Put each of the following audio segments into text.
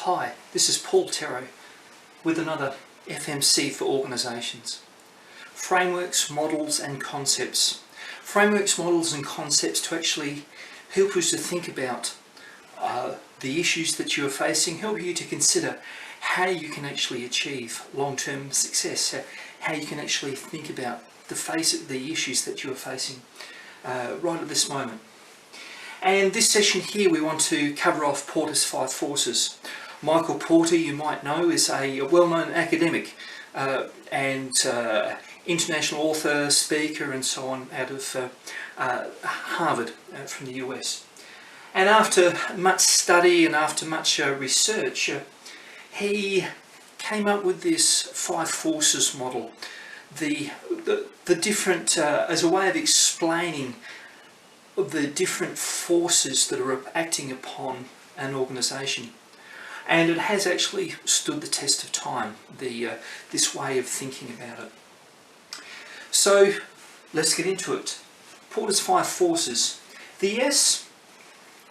Hi, this is Paul Terro with another FMC for organisations. Frameworks, models and concepts. Frameworks, models and concepts to actually help us to think about the issues that you are facing, help you to consider how you can actually achieve long-term success, how you can actually think about the issues that you are facing right at this moment. And this session here we want to cover off Porter's 5 forces. Michael Porter, you might know, is a well-known academic and international author, speaker and so on out of Harvard from the US. And after much study and after much research, he came up with this 5 forces model, the different, as a way of explaining the different forces that are acting upon an organisation. And it has actually stood the test of time, this way of thinking about it. So let's get into it. Porter's 5 forces. The S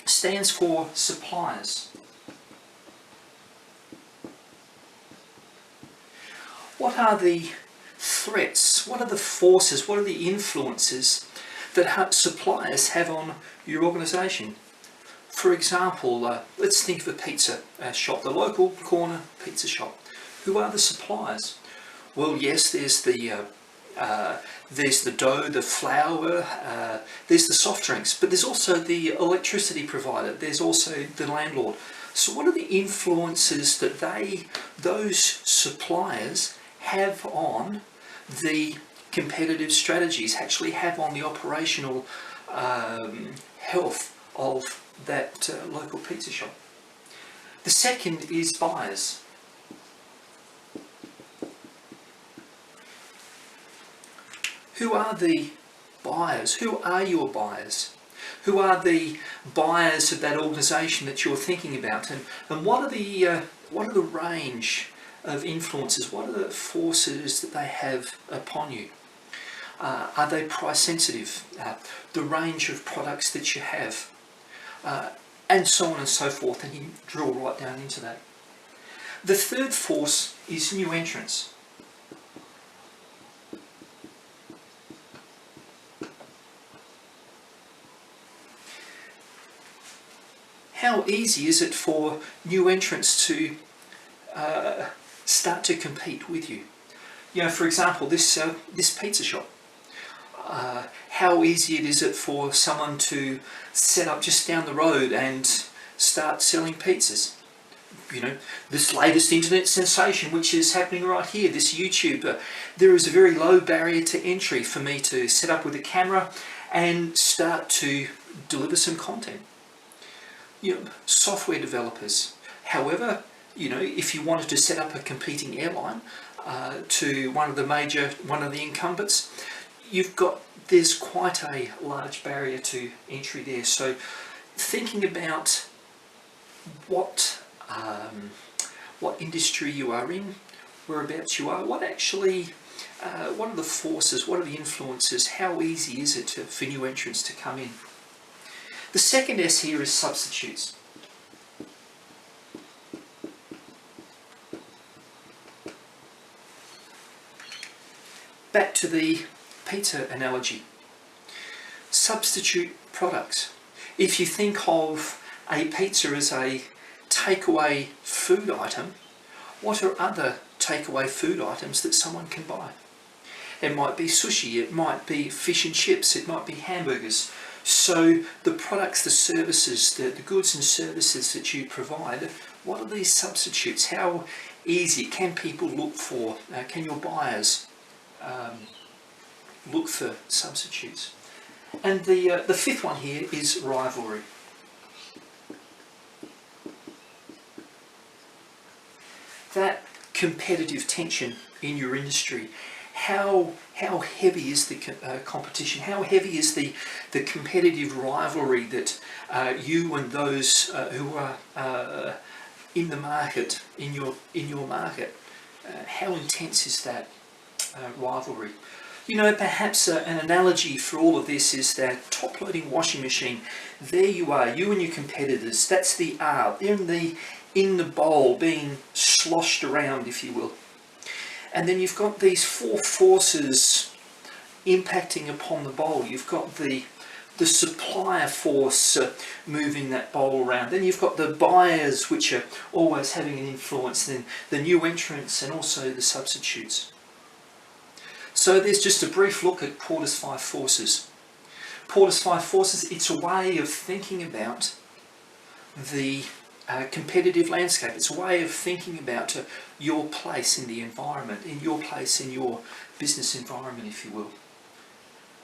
stands for suppliers. What are the threats? What are the forces? What are the influences that suppliers have on your organisation? For example, let's think of a pizza shop, the local corner pizza shop. Who are the suppliers? Well, yes, there's the dough, the flour, there's the soft drinks, but there's also the electricity provider, there's also the landlord. So what are the influences that those suppliers have on the competitive strategies, actually have on the operational health of that local pizza shop? The second is buyers. Who are the buyers? Who are your buyers? Who are the buyers of that organisation that you're thinking about? And what are the range of influences? What are the forces that they have upon you? Are they price sensitive? The range of products that you have, and so on and so forth, and you drill right down into that. The third force is new entrants. How easy is it for new entrants to start to compete with you? You know, for example, this pizza shop. How easy is it for someone to set up just down the road and start selling pizzas? You know, this latest internet sensation which is happening right here, this YouTube, there is a very low barrier to entry for me to set up with a camera and start to deliver some content. You know, software developers. However, you know, if you wanted to set up a competing airline to one of the incumbents, there's quite a large barrier to entry there. So thinking about what industry you are in, whereabouts you are, what are the forces, what are the influences, how easy is it for new entrants to come in? The second S here is substitutes. Back to the pizza analogy. Substitute products. If you think of a pizza as a takeaway food item, what are other takeaway food items that someone can buy? It might be sushi, it might be fish and chips, it might be hamburgers. So the products, the services, the goods and services that you provide, what are these substitutes? How easy can people look for, can your buyers look for substitutes? And the fifth one here is rivalry. That competitive tension in your industry. How heavy is the competition? How heavy is the competitive rivalry that you and those who are in the market, in your market, how intense is that rivalry? You know, perhaps an analogy for all of this is that top-loading washing machine. There you are, you and your competitors. That's the R in the bowl being sloshed around, if you will. And then you've got these four forces impacting upon the bowl. You've got the supplier force moving that bowl around. Then you've got the buyers, which are always having an influence. Then the new entrants and also the substitutes. So there's just a brief look at Porter's five forces. Porter's five forces, it's a way of thinking about the competitive landscape. It's a way of thinking about your place in the environment, in your place in your business environment, if you will.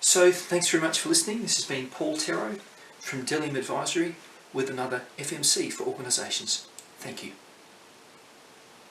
So thanks very much for listening. This has been Paul Terro from Delium Advisory with another FMC for organisations. Thank you.